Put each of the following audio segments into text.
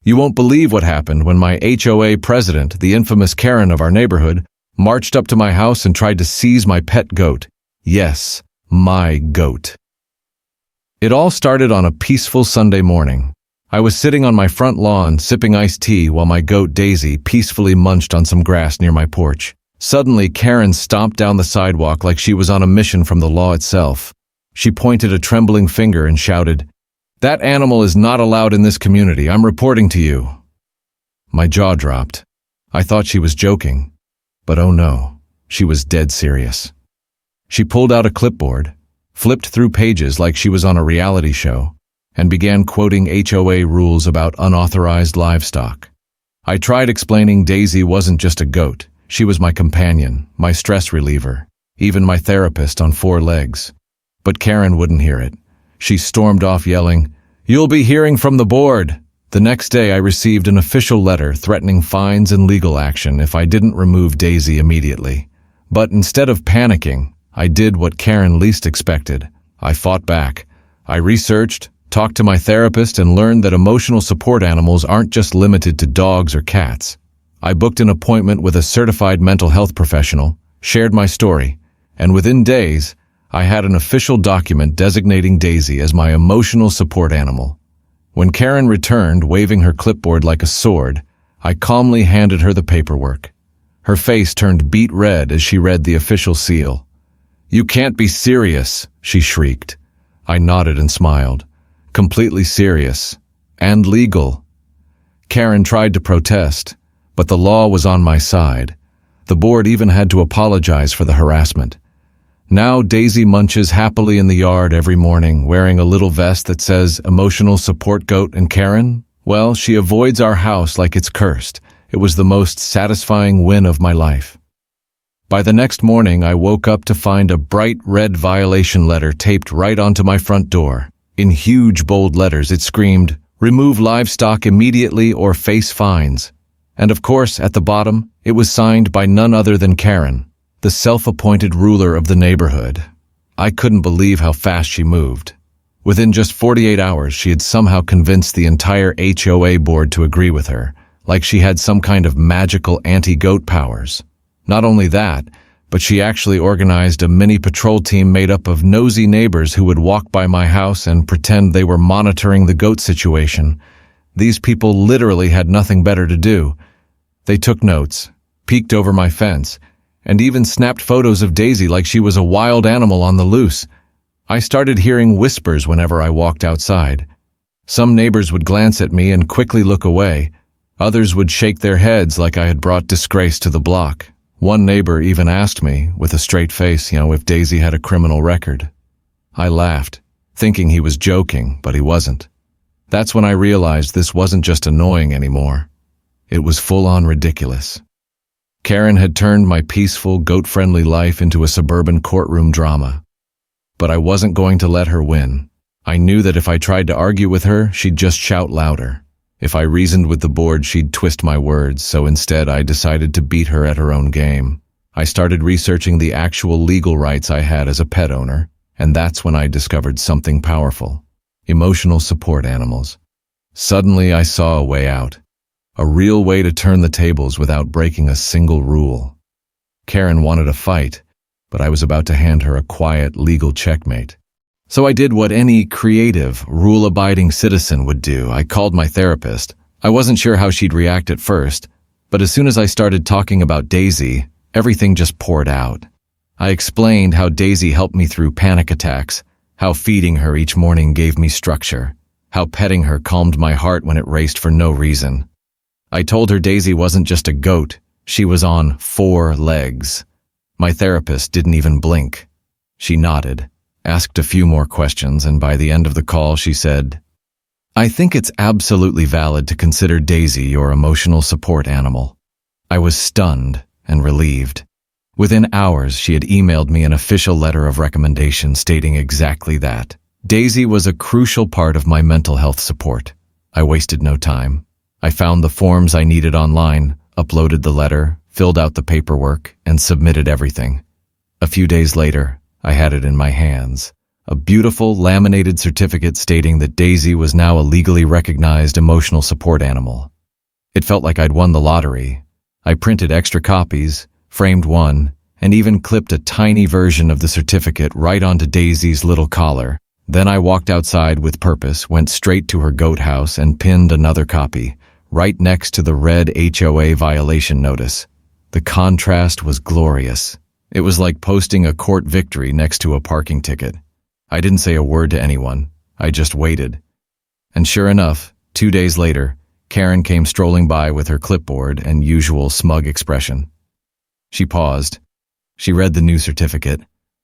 You won't believe what happened when my HOA president, the infamous Karen of our neighborhood, marched up to my house and tried to seize my pet goat. Yes, my goat. It all started on a peaceful Sunday morning. I was sitting on my front lawn sipping iced tea while my goat Daisy peacefully munched on some grass near my porch. Suddenly, Karen stomped down the sidewalk like she was on a mission from the law itself. She pointed a trembling finger and shouted, "That animal is not allowed in this community. I'm reporting to you." My jaw dropped. I thought she was joking. But oh no, she was dead serious. She pulled out a clipboard, flipped through pages like she was on a reality show, and began quoting HOA rules about unauthorized livestock. I tried explaining Daisy wasn't just a goat. She was my companion, my stress reliever, even my therapist on 4 legs. But Karen wouldn't hear it. She stormed off yelling, "You'll be hearing from the board." The next day I received an official letter threatening fines and legal action if I didn't remove Daisy immediately. But instead of panicking, I did what Karen least expected. I fought back. I researched, talked to my therapist, and learned that emotional support animals aren't just limited to dogs or cats. I booked an appointment with a certified mental health professional, shared my story, and within days, I had an official document designating Daisy as my emotional support animal. When Karen returned, waving her clipboard like a sword, I calmly handed her the paperwork. Her face turned beet red as she read the official seal. "You can't be serious," she shrieked. I nodded and smiled. Completely serious. And legal. Karen tried to protest, but the law was on my side. The board even had to apologize for the harassment. Now Daisy munches happily in the yard every morning, wearing a little vest that says "Emotional Support Goat." And Karen? Well, she avoids our house like it's cursed. It was the most satisfying win of my life. By the next morning, I woke up to find a bright red violation letter taped right onto my front door. In huge bold letters, it screamed, "Remove livestock immediately or face fines." And of course, at the bottom, it was signed by none other than Karen, the self-appointed ruler of the neighborhood. I couldn't believe how fast she moved. Within just 48 hours, she had somehow convinced the entire HOA board to agree with her, like she had some kind of magical anti-goat powers. Not only that, but she actually organized a mini patrol team made up of nosy neighbors who would walk by my house and pretend they were monitoring the goat situation. These people literally had nothing better to do. They took notes, peeked over my fence, and even snapped photos of Daisy like she was a wild animal on the loose. I started hearing whispers whenever I walked outside. Some neighbors would glance at me and quickly look away. Others would shake their heads like I had brought disgrace to the block. One neighbor even asked me, with a straight face, if Daisy had a criminal record. I laughed, thinking he was joking, but he wasn't. That's when I realized this wasn't just annoying anymore. It was full-on ridiculous. Karen had turned my peaceful, goat-friendly life into a suburban courtroom drama. But I wasn't going to let her win. I knew that if I tried to argue with her, she'd just shout louder. If I reasoned with the board, she'd twist my words, so instead I decided to beat her at her own game. I started researching the actual legal rights I had as a pet owner, and that's when I discovered something powerful: emotional support animals. Suddenly I saw a way out. A real way to turn the tables without breaking a single rule. Karen wanted a fight, but I was about to hand her a quiet, legal checkmate. So I did what any creative, rule-abiding citizen would do. I called my therapist. I wasn't sure how she'd react at first, but as soon as I started talking about Daisy, everything just poured out. I explained how Daisy helped me through panic attacks, how feeding her each morning gave me structure, how petting her calmed my heart when it raced for no reason. I told her Daisy wasn't just a goat, she was on 4 legs. My therapist didn't even blink. She nodded, asked a few more questions, and by the end of the call she said, "I think it's absolutely valid to consider Daisy your emotional support animal." I was stunned and relieved. Within hours, she had emailed me an official letter of recommendation stating exactly that. Daisy was a crucial part of my mental health support. I wasted no time. I found the forms I needed online, uploaded the letter, filled out the paperwork, and submitted everything. A few days later, I had it in my hands. a beautiful laminated certificate stating that Daisy was now a legally recognized emotional support animal. It felt like I'd won the lottery. I printed extra copies, framed one, and even clipped a tiny version of the certificate right onto Daisy's little collar. Then I walked outside with purpose, went straight to her goat house, and pinned another copy, right next to the red HOA violation notice. The contrast was glorious. It was like posting a court victory next to a parking ticket. I didn't say a word to anyone. I just waited. And sure enough, 2 days later, Karen came strolling by with her clipboard and usual smug expression. She paused. She read the new certificate.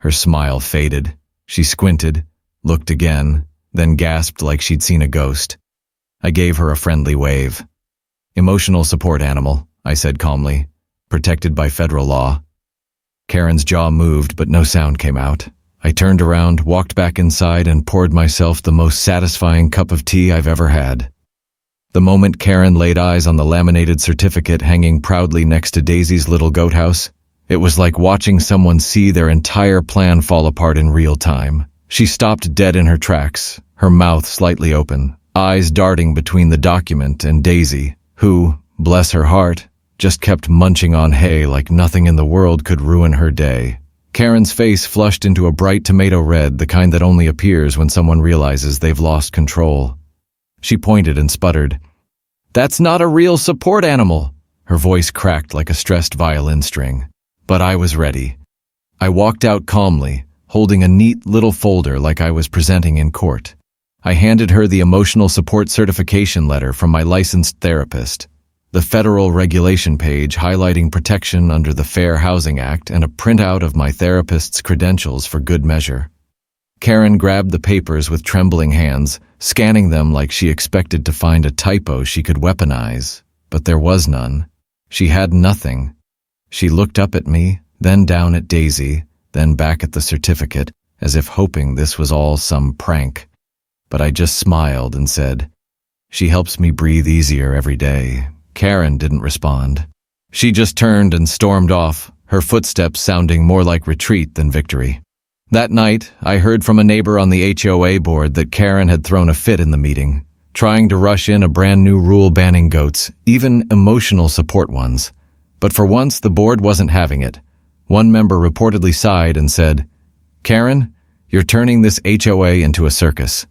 Her smile faded. She squinted, looked again, then gasped like she'd seen a ghost. I gave her a friendly wave. "Emotional support animal," I said calmly, "protected by federal law." Karen's jaw moved, but no sound came out. I turned around, walked back inside, and poured myself the most satisfying cup of tea I've ever had. The moment Karen laid eyes on the laminated certificate hanging proudly next to Daisy's little goat house, it was like watching someone see their entire plan fall apart in real time. She stopped dead in her tracks, her mouth slightly open, eyes darting between the document and Daisy, who, bless her heart, just kept munching on hay like nothing in the world could ruin her day. Karen's face flushed into a bright tomato red, the kind that only appears when someone realizes they've lost control. She pointed and sputtered, "That's not a real support animal." Her voice cracked like a stressed violin string. But I was ready. I walked out calmly, holding a neat little folder like I was presenting in court. I handed her the emotional support certification letter from my licensed therapist, the federal regulation page highlighting protection under the Fair Housing Act, and a printout of my therapist's credentials for good measure. Karen grabbed the papers with trembling hands, scanning them like she expected to find a typo she could weaponize, but there was none. She had nothing. She looked up at me, then down at Daisy, then back at the certificate, as if hoping this was all some prank. But I just smiled and said, "She helps me breathe easier every day." Karen didn't respond. She just turned and stormed off, her footsteps sounding more like retreat than victory. That night, I heard from a neighbor on the HOA board that Karen had thrown a fit in the meeting, trying to rush in a brand new rule banning goats, even emotional support ones. But for once, the board wasn't having it. One member reportedly sighed and said, "Karen, you're turning this HOA into a circus."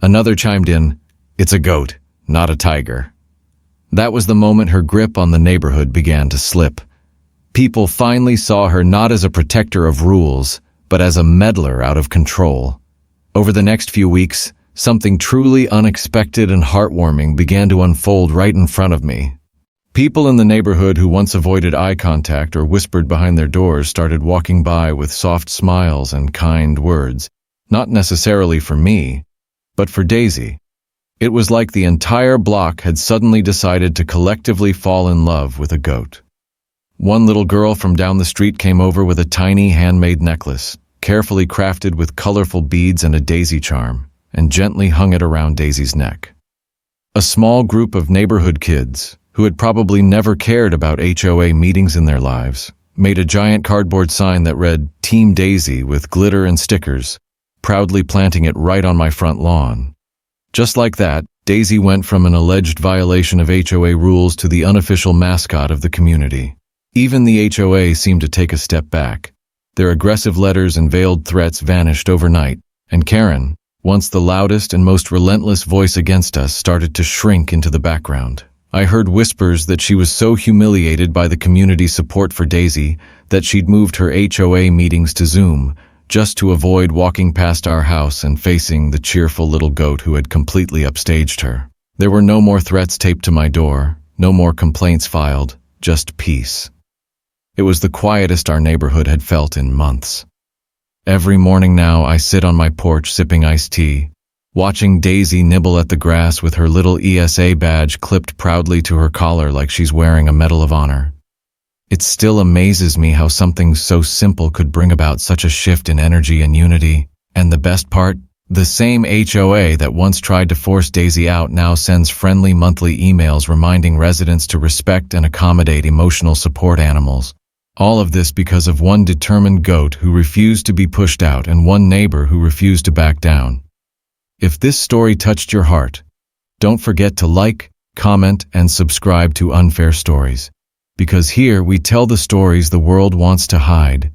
Another chimed in, "It's a goat, not a tiger." That was the moment her grip on the neighborhood began to slip. People finally saw her not as a protector of rules, but as a meddler out of control. Over the next few weeks, something truly unexpected and heartwarming began to unfold right in front of me. People in the neighborhood who once avoided eye contact or whispered behind their doors started walking by with soft smiles and kind words, not necessarily for me, but for Daisy. It was like the entire block had suddenly decided to collectively fall in love with a goat. One little girl from down the street came over with a tiny handmade necklace, carefully crafted with colorful beads and a daisy charm, and gently hung it around Daisy's neck. A small group of neighborhood kids, who had probably never cared about HOA meetings in their lives, made a giant cardboard sign that read "Team Daisy" with glitter and stickers, proudly planting it right on my front lawn. Just like that, Daisy went from an alleged violation of HOA rules to the unofficial mascot of the community. Even the HOA seemed to take a step back. Their aggressive letters and veiled threats vanished overnight, and Karen, once the loudest and most relentless voice against us, started to shrink into the background. I heard whispers that she was so humiliated by the community's support for Daisy that she'd moved her HOA meetings to Zoom, just to avoid walking past our house and facing the cheerful little goat who had completely upstaged her. There were no more threats taped to my door, no more complaints filed, just peace. It was the quietest our neighborhood had felt in months. Every morning now I sit on my porch sipping iced tea, watching Daisy nibble at the grass with her little ESA badge clipped proudly to her collar like she's wearing a Medal of Honor. It still amazes me how something so simple could bring about such a shift in energy and unity. And the best part, the same HOA that once tried to force Daisy out now sends friendly monthly emails reminding residents to respect and accommodate emotional support animals. All of this because of one determined goat who refused to be pushed out and one neighbor who refused to back down. If this story touched your heart, don't forget to like, comment, and subscribe to Unfair Stories. Because here we tell the stories the world wants to hide,